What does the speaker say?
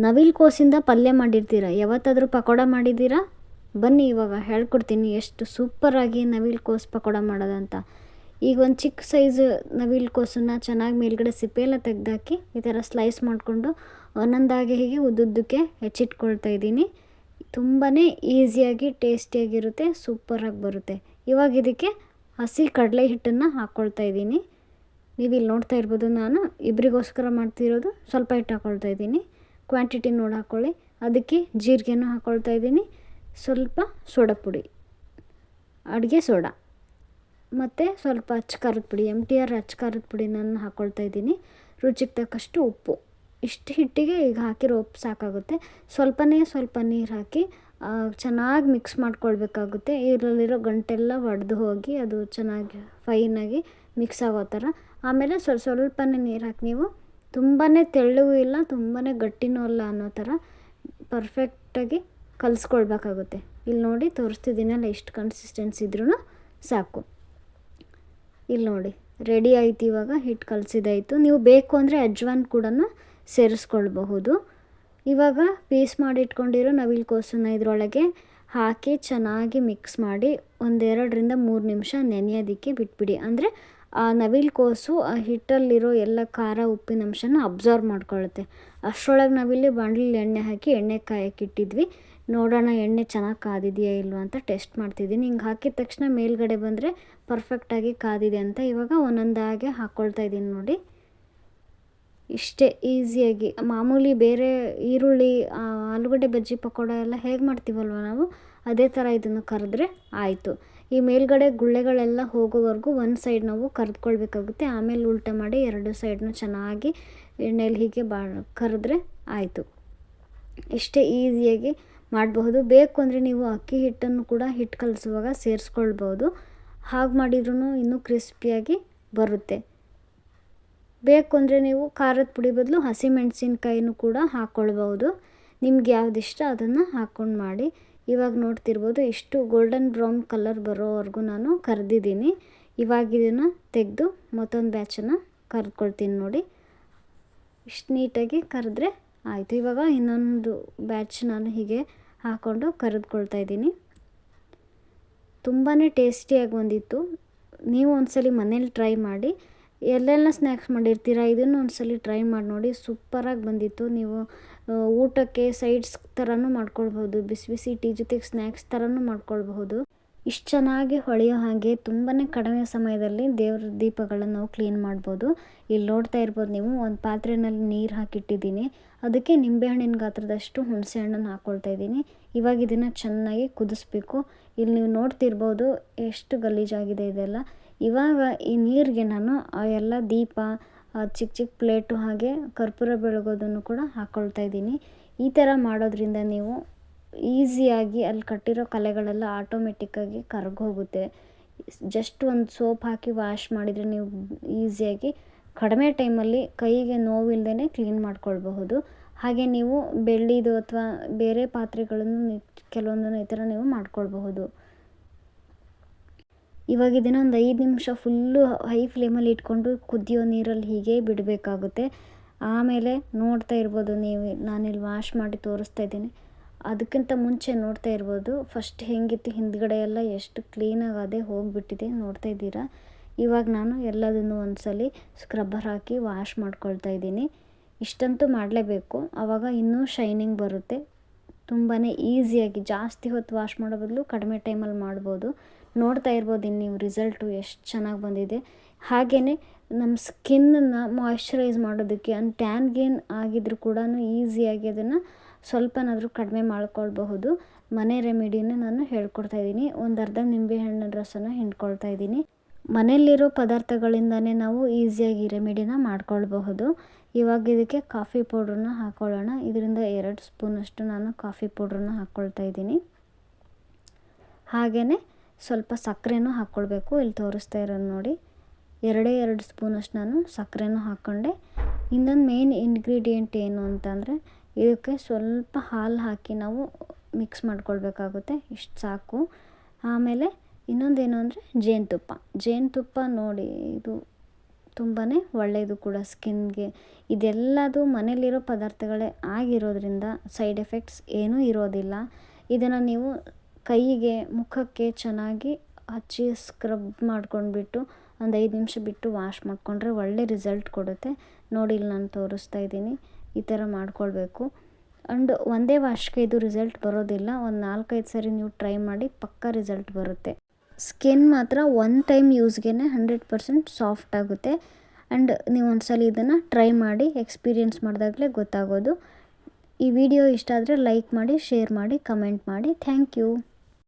ನವಿಲು ಕೋಸಿಂದ ಪಲ್ಯ ಮಾಡಿರ್ತೀರ, ಯಾವತ್ತಾದರೂ ಪಕೋಡ ಮಾಡಿದ್ದೀರಾ? ಬನ್ನಿ ಇವಾಗ ಹೇಳ್ಕೊಡ್ತೀನಿ ಎಷ್ಟು ಸೂಪರಾಗಿ ನವಿಲು ಕೋಸು ಪಕೋಡ ಮಾಡೋದಂತ. ಈಗ ಒಂದು ಚಿಕ್ಕ ಸೈಜ್ ನವಿಲು ಕೋಸನ್ನು ಚೆನ್ನಾಗಿ ಮೇಲ್ಗಡೆ ಸಿಪ್ಪೆಯೆಲ್ಲ ತೆಗೆದಾಕಿ ಈ ಥರ ಸ್ಲೈಸ್ ಮಾಡಿಕೊಂಡು ಒಂದೊಂದಾಗಿ ಹೀಗೆ ಉದ್ದುದ್ದಕ್ಕೆ ಹೆಚ್ಚಿಟ್ಕೊಳ್ತಾ ಇದ್ದೀನಿ. ತುಂಬಾ ಈಸಿಯಾಗಿ ಟೇಸ್ಟಿಯಾಗಿರುತ್ತೆ, ಸೂಪರಾಗಿ ಬರುತ್ತೆ. ಇವಾಗ ಇದಕ್ಕೆ ಹಸಿ ಕಡಲೆ ಹಿಟ್ಟನ್ನು ಹಾಕ್ಕೊಳ್ತಾ ಇದ್ದೀನಿ. ನೀವು ಇಲ್ಲಿ ನೋಡ್ತಾ ಇರ್ಬೋದು, ನಾನು ಇಬ್ಬರಿಗೋಸ್ಕರ ಮಾಡ್ತಿರೋದು ಸ್ವಲ್ಪ ಹಿಟ್ಟು ಹಾಕ್ಕೊಳ್ತಾ ಇದ್ದೀನಿ. ಕ್ವಾಂಟಿಟಿ ನೋಡಿ ಹಾಕ್ಕೊಳ್ಳಿ. ಅದಕ್ಕೆ ಜೀರಿಗೆನೂ ಹಾಕ್ಕೊಳ್ತಾ ಇದ್ದೀನಿ, ಸ್ವಲ್ಪ ಸೋಡಾ ಪುಡಿ, ಅಡುಗೆ ಸೋಡಾ ಮತ್ತು ಸ್ವಲ್ಪ ಅಚ್ಚ ಖಾರದ ಪುಡಿ, MTR ಅಚ್ಚ ಖಾರದ ಪುಡಿ ನಾನು ಹಾಕ್ಕೊಳ್ತಾ ಇದ್ದೀನಿ. ರುಚಿಗೆ ತಕ್ಕಷ್ಟು ಉಪ್ಪು. ಇಷ್ಟು ಹಿಟ್ಟಿಗೆ ಈಗ ಹಾಕಿರೋ ಉಪ್ಪು ಸಾಕಾಗುತ್ತೆ. ಸ್ವಲ್ಪ ನೀರು ಹಾಕಿ ಚೆನ್ನಾಗಿ ಮಿಕ್ಸ್ ಮಾಡ್ಕೊಳ್ಬೇಕಾಗುತ್ತೆ. ಇದರಲ್ಲಿರೋ ಗಂಟೆಲ್ಲ ಒಡೆದು ಹೋಗಿ ಅದು ಚೆನ್ನಾಗಿ ಫೈನಾಗಿ ಮಿಕ್ಸ್ ಆಗೋ ಥರ. ಆಮೇಲೆ ಸ್ವಲ್ಪನೇ ನೀರು ಹಾಕಿ ನೀವು ತುಂಬಾ ತೆಳ್ಳಗೂ ಇಲ್ಲ, ತುಂಬಾ ಗಟ್ಟಿನೂ ಅಲ್ಲ ಅನ್ನೋ ಥರ ಪರ್ಫೆಕ್ಟಾಗಿ ಕಲಿಸ್ಕೊಳ್ಬೇಕಾಗುತ್ತೆ. ಇಲ್ಲಿ ನೋಡಿ ತೋರಿಸ್ತಿದ್ದೀನಲ್ಲ, ಇಷ್ಟು ಕನ್ಸಿಸ್ಟೆನ್ಸಿ ಇದ್ರೂ ಸಾಕು. ಇಲ್ಲಿ ನೋಡಿ ರೆಡಿ ಆಯಿತು. ಇವಾಗ ಹಿಟ್ಟು ಕಲಸಿದಾಯಿತು. ನೀವು ಬೇಕು ಅಂದರೆ ಅಜ್ವಾನ್ ಕೂಡ ಸೇರಿಸ್ಕೊಳ್ಬಹುದು. ಇವಾಗ ಪೀಸ್ ಮಾಡಿ ಇಟ್ಕೊಂಡಿರೋ ನವಿಲು ಕೋಸನ್ನು ಇದರೊಳಗೆ ಹಾಕಿ ಚೆನ್ನಾಗಿ ಮಿಕ್ಸ್ ಮಾಡಿ 1-2 ನಿಮಿಷ ನೆನೆಯೋದಕ್ಕೆ ಬಿಟ್ಬಿಡಿ. ಅಂದರೆ ಆ ನವಿಲು ಕೋಸು ಆ ಹಿಟ್ಟಲ್ಲಿರೋ ಎಲ್ಲ ಖಾರ ಉಪ್ಪಿನ ಅಂಶನ ಅಬ್ಸರ್ವ್ ಮಾಡ್ಕೊಳ್ಳುತ್ತೆ. ಅಷ್ಟರೊಳಗೆ ನಾವಿಲ್ಲಿ ಬಾಣಲಿಲಿ ಎಣ್ಣೆ ಹಾಕಿ ಎಣ್ಣೆ ಕಾಯಕ್ಕೆ ಇಟ್ಟಿದ್ವಿ. ನೋಡೋಣ ಎಣ್ಣೆ ಚೆನ್ನಾಗಿ ಕಾದಿದೆಯಾ ಇಲ್ವಾ ಅಂತ ಟೆಸ್ಟ್ ಮಾಡ್ತಿದ್ದೀನಿ. ಹಿಂಗೆ ಹಾಕಿದ ತಕ್ಷಣ ಮೇಲ್ಗಡೆ ಬಂದರೆ ಪರ್ಫೆಕ್ಟಾಗಿ ಕಾದಿದೆ ಅಂತ. ಇವಾಗ ಒಂದೊಂದಾಗೆ ಹಾಕ್ಕೊಳ್ತಾ ಇದ್ದೀನಿ ನೋಡಿ. ಇಷ್ಟೇ ಈಸಿಯಾಗಿ ಮಾಮೂಲಿ ಬೇರೆ ಈರುಳ್ಳಿ, ಆಲೂಗಡ್ಡೆ ಬಜ್ಜಿ ಪಕೋಡ ಎಲ್ಲ ಹೇಗೆ ಮಾಡ್ತೀವಲ್ವ ನಾವು, ಅದೇ ಥರ ಇದನ್ನು ಕರೆದ್ರೆ ಆಯಿತು. ಈ ಮೇಲ್ಗಡೆ ಗುಳ್ಳೆಗಳೆಲ್ಲ ಹೋಗೋವರೆಗೂ ಒಂದು ಸೈಡ್ ನಾವು ಕರೆದ್ಕೊಳ್ಬೇಕಾಗುತ್ತೆ. ಆಮೇಲೆ ಉಲ್ಟ ಮಾಡಿ 2 ಸೈಡ್ನು ಚೆನ್ನಾಗಿ ಎಣ್ಣೆಯಲ್ಲಿ ಹೀಗೆ ಕರೆದ್ರೆ ಆಯಿತು. ಇಷ್ಟೇ ಈಸಿಯಾಗಿ ಮಾಡಬಹುದು. ಬೇಕು ಅಂದರೆ ನೀವು ಅಕ್ಕಿ ಹಿಟ್ಟನ್ನು ಕೂಡ ಹಿಟ್ಟು ಕಲಿಸುವಾಗ ಸೇರಿಸ್ಕೊಳ್ಬೋದು. ಹಾಗೆ ಮಾಡಿದ್ರೂ ಇನ್ನೂ ಕ್ರಿಸ್ಪಿಯಾಗಿ ಬರುತ್ತೆ. ಬೇಕು ಅಂದರೆ ನೀವು ಖಾರದ ಪುಡಿ ಬದಲು ಹಸಿಮೆಣಸಿನ್ಕಾಯಿನೂ ಕೂಡ ಹಾಕ್ಕೊಳ್ಬೋದು. ನಿಮ್ಗೆ ಯಾವ್ದು ಇಷ್ಟ ಅದನ್ನು ಹಾಕ್ಕೊಂಡು ಮಾಡಿ. ಇವಾಗ ನೋಡ್ತಿರ್ಬೋದು, ಇಷ್ಟು ಗೋಲ್ಡನ್ ಬ್ರೌನ್ ಕಲರ್ ಬರೋವರೆಗೂ ನಾನು ಕರೆದಿದ್ದೀನಿ. ಇವಾಗ ಇದನ್ನು ತೆಗೆದು ಮತ್ತೊಂದು ಬ್ಯಾಚನ್ನು ಕರೆದ್ಕೊಳ್ತೀನಿ ನೋಡಿ. ಇಷ್ಟು ನೀಟಾಗಿ ಕರೆದ್ರೆ ಆಯಿತು. ಇವಾಗ ಇನ್ನೊಂದು ಬ್ಯಾಚ್ ನಾನು ಹೀಗೆ ಹಾಕ್ಕೊಂಡು ಕರೆದುಕೊಳ್ತಾ ಇದ್ದೀನಿ. ತುಂಬಾ ಟೇಸ್ಟಿಯಾಗಿ ಬಂದಿತ್ತು. ನೀವು ಒಂದ್ಸಲಿ ಮನೇಲಿ ಟ್ರೈ ಮಾಡಿ. ಎಲ್ಲೆಲ್ಲ ಸ್ನ್ಯಾಕ್ಸ್ ಮಾಡಿರ್ತೀರ, ಇದನ್ನು ಒಂದ್ಸಲಿ ಟ್ರೈ ಮಾಡಿ ನೋಡಿ. ಸೂಪರಾಗಿ ಬಂದಿತ್ತು. ನೀವು ಊಟಕ್ಕೆ ಸೈಡ್ಸ್ ಥರನೂ ಮಾಡ್ಕೊಳ್ಬೋದು, ಬಿಸಿ ಬಿಸಿ ಟೀ ಜೊತೆಗೆ ಸ್ನ್ಯಾಕ್ಸ್ ಥರನೂ ಮಾಡ್ಕೊಳ್ಬಹುದು. ಇಷ್ಟು ಚೆನ್ನಾಗಿ ಹೊಳೆಯೋ ಹಾಗೆ ತುಂಬಾ ಕಡಿಮೆ ಸಮಯದಲ್ಲಿ ದೇವ್ರ ದೀಪಗಳನ್ನು ನಾವು ಕ್ಲೀನ್ ಮಾಡ್ಬೋದು. ಇಲ್ಲಿ ನೋಡ್ತಾ ಇರ್ಬೋದು ನೀವು, ಒಂದು ಪಾತ್ರೆಯಲ್ಲಿ ನೀರು ಹಾಕಿಟ್ಟಿದ್ದೀನಿ. ಅದಕ್ಕೆ ನಿಂಬೆಹಣ್ಣಿನ ಗಾತ್ರದಷ್ಟು ಹುಣಸೆ ಹಣ್ಣನ್ನು ಹಾಕ್ಕೊಳ್ತಾ ಇದ್ದೀನಿ. ಇವಾಗ ಇದನ್ನು ಚೆನ್ನಾಗಿ ಕುದಿಸ್ಬೇಕು. ಇಲ್ಲಿ ನೀವು ನೋಡ್ತಿರ್ಬೋದು ಎಷ್ಟು ಗಲೀಜಾಗಿದೆ ಇದೆಲ್ಲ. ಇವಾಗ ಈ ನೀರಿಗೆ ನಾನು ಆ ಎಲ್ಲ ದೀಪ, ಚಿಕ್ಕ ಚಿಕ್ಕ ಪ್ಲೇಟು ಹಾಗೆ ಕರ್ಪೂರ ಬೆಳಗೋದನ್ನು ಕೂಡ ಹಾಕ್ಕೊಳ್ತಾ ಇದ್ದೀನಿ. ಈ ಥರ ಮಾಡೋದ್ರಿಂದ ನೀವು ಈಸಿಯಾಗಿ ಅಲ್ಲಿ ಕಟ್ಟಿರೋ ಕಲೆಗಳೆಲ್ಲ ಆಟೋಮೆಟಿಕ್ಕಾಗಿ ಕರಗೋಗುತ್ತೆ. ಜಸ್ಟ್ ಒಂದು ಸೋಪ್ ಹಾಕಿ ವಾಶ್ ಮಾಡಿದರೆ ನೀವು ಈಸಿಯಾಗಿ ಕಡಿಮೆ ಟೈಮಲ್ಲಿ ಕೈಗೆ ನೋವಿಲ್ಲದೇ ಕ್ಲೀನ್ ಮಾಡ್ಕೊಳ್ಬಹುದು. ಹಾಗೆ ನೀವು ಬೆಳ್ಳಿದು ಅಥವಾ ಬೇರೆ ಪಾತ್ರೆಗಳನ್ನು ಕೆಲವೊಂದನ್ನು ಈ ಥರ ನೀವು ಮಾಡ್ಕೊಳ್ಬಹುದು. ಇವಾಗ ಇದನ್ನು ಒಂದು 5 ನಿಮಿಷ ಫುಲ್ಲು ಹೈ ಫ್ಲೇಮಲ್ಲಿ ಇಟ್ಕೊಂಡು ಕುದಿಯೋ ನೀರಲ್ಲಿ ಹೀಗೆ ಬಿಡಬೇಕಾಗುತ್ತೆ. ಆಮೇಲೆ ನೋಡ್ತಾ ಇರ್ಬೋದು ನೀವು, ನಾನಿಲ್ಲಿ ವಾಶ್ ಮಾಡಿ ತೋರಿಸ್ತಾ ಇದ್ದೀನಿ. ಅದಕ್ಕಿಂತ ಮುಂಚೆ ನೋಡ್ತಾ ಇರ್ಬೋದು ಫಸ್ಟ್ ಹೆಂಗಿತ್ತು, ಹಿಂದ್ಗಡೆ ಎಲ್ಲ ಎಷ್ಟು ಕ್ಲೀನಾಗಿ ಅದೇ ಹೋಗಿಬಿಟ್ಟಿದೆ ನೋಡ್ತಾ ಇದ್ದೀರಾ. ಇವಾಗ ನಾನು ಎಲ್ಲದನ್ನು ಒಂದ್ಸಲಿ ಸ್ಕ್ರಬ್ಬರ್ ಹಾಕಿ ವಾಶ್ ಮಾಡ್ಕೊಳ್ತಾ ಇದ್ದೀನಿ. ಇಷ್ಟಂತೂ ಮಾಡಲೇಬೇಕು, ಆವಾಗ ಇನ್ನೂ ಶೈನಿಂಗ್ ಬರುತ್ತೆ. ತುಂಬಾ ಈಸಿಯಾಗಿ ಜಾಸ್ತಿ ಹೊತ್ತು ವಾಶ್ ಮಾಡೋ ಬದಲು ಕಡಿಮೆ ಟೈಮಲ್ಲಿ ಮಾಡ್ಬೋದು. ನೋಡ್ತಾ ಇರ್ಬೋದು ಇನ್ನು ನೀವು ರಿಸಲ್ಟು ಎಷ್ಟು ಚೆನ್ನಾಗಿ ಬಂದಿದೆ. ಹಾಗೆಯೇ ನಮ್ಮ ಸ್ಕಿನ್ನನ್ನು ಮಾಯ್ಶ್ಚರೈಸ್ ಮಾಡೋದಕ್ಕೆ, ಟ್ಯಾನ್ ಗೇನ್ ಆಗಿದ್ರೂ ಕೂಡ ಈಸಿಯಾಗಿ ಅದನ್ನು ಸ್ವಲ್ಪನಾದರೂ ಕಡಿಮೆ ಮಾಡ್ಕೊಳ್ಬಹುದು. ಮನೆ ರೆಮಿಡಿನ ನಾನು ಹೇಳ್ಕೊಡ್ತಾ ಇದ್ದೀನಿ. ಒಂದು ಅರ್ಧ ನಿಂಬೆಹಣ್ಣಿನ ರಸನ ಹಿಂಡ್ಕೊಳ್ತಾ ಇದ್ದೀನಿ. ಮನೆಯಲ್ಲಿರೋ ಪದಾರ್ಥಗಳಿಂದನೇ ನಾವು ಈಸಿಯಾಗಿ ರೆಮಿಡಿನ ಮಾಡ್ಕೊಳ್ಬಹುದು. ಇವಾಗ ಇದಕ್ಕೆ ಕಾಫಿ ಪೌಡ್ರನ್ನ ಹಾಕ್ಕೊಳ್ಳೋಣ. ಇದರಿಂದ 2 ಸ್ಪೂನಷ್ಟು ನಾನು ಕಾಫಿ ಪೌಡ್ರನ್ನ ಹಾಕ್ಕೊಳ್ತಾ ಇದ್ದೀನಿ. ಹಾಗೆಯೇ ಸ್ವಲ್ಪ ಸಕ್ಕರೆನೂ ಹಾಕ್ಕೊಳ್ಬೇಕು. ಇಲ್ಲಿ ತೋರಿಸ್ತಾ ಇರೋದು ನೋಡಿ, 2 ಸ್ಪೂನಷ್ಟು ನಾನು ಸಕ್ಕರೆನೂ ಹಾಕ್ಕೊಂಡೆ. ಇನ್ನೊಂದು ಮೇನ್ ಇಂಗ್ರೀಡಿಯೆಂಟ್ ಏನು ಅಂತಂದರೆ, ಇದಕ್ಕೆ ಸ್ವಲ್ಪ ಹಾಲು ಹಾಕಿ ನಾವು ಮಿಕ್ಸ್ ಮಾಡ್ಕೊಳ್ಬೇಕಾಗುತ್ತೆ. ಇಷ್ಟು ಸಾಕು. ಆಮೇಲೆ ಇನ್ನೊಂದೇನು ಅಂದರೆ ಜೇನುತುಪ್ಪ ನೋಡಿ, ಇದು ತುಂಬಾ ಒಳ್ಳೆಯದು ಕೂಡ ಸ್ಕಿನ್ಗೆ. ಇದೆಲ್ಲದು ಮನೇಲಿರೋ ಪದಾರ್ಥಗಳೇ ಆಗಿರೋದ್ರಿಂದ ಸೈಡ್ ಎಫೆಕ್ಟ್ಸ್ ಏನೂ ಇರೋದಿಲ್ಲ. ಇದನ್ನು ನೀವು ಕೈಗೆ ಮುಖಕ್ಕೆ ಚೆನ್ನಾಗಿ ಹಚ್ಚಿ ಸ್ಕ್ರಬ್ ಮಾಡ್ಕೊಂಡ್ಬಿಟ್ಟು ಒಂದು 5 ನಿಮಿಷ ಬಿಟ್ಟು ವಾಶ್ ಮಾಡಿಕೊಂಡ್ರೆ ಒಳ್ಳೆ ರಿಸಲ್ಟ್ ಕೊಡುತ್ತೆ. ನೋಡಿ ಇಲ್ಲಿ ನಾನು ತೋರಿಸ್ತಾ ಇದ್ದೀನಿ, ಈ ಥರ ಮಾಡ್ಕೊಳ್ಬೇಕು. ಆ್ಯಂಡ್ ಒಂದೇ ವಾಶ್ಗೆ ಇದು ರಿಸಲ್ಟ್ ಬರೋದಿಲ್ಲ, ಒಂದು 4-5 ಸರಿ ನೀವು ಟ್ರೈ ಮಾಡಿ ಪಕ್ಕಾ ರಿಸಲ್ಟ್ ಬರುತ್ತೆ. ಸ್ಕಿನ್ ಮಾತ್ರ ಒನ್ ಟೈಮ್ ಯೂಸ್ಗೆ 100% ಸಾಫ್ಟ್ ಆಗುತ್ತೆ. ಆ್ಯಂಡ್ ನೀವು ಒಂದ್ಸಲ ಇದನ್ನು ಟ್ರೈ ಮಾಡಿ, ಎಕ್ಸ್ಪೀರಿಯೆನ್ಸ್ ಮಾಡಿದಾಗಲೇ ಗೊತ್ತಾಗೋದು. ಈ ವಿಡಿಯೋ ಇಷ್ಟ ಆದರೆ ಲೈಕ್ ಮಾಡಿ, ಶೇರ್ ಮಾಡಿ, ಕಮೆಂಟ್ ಮಾಡಿ. Thank you.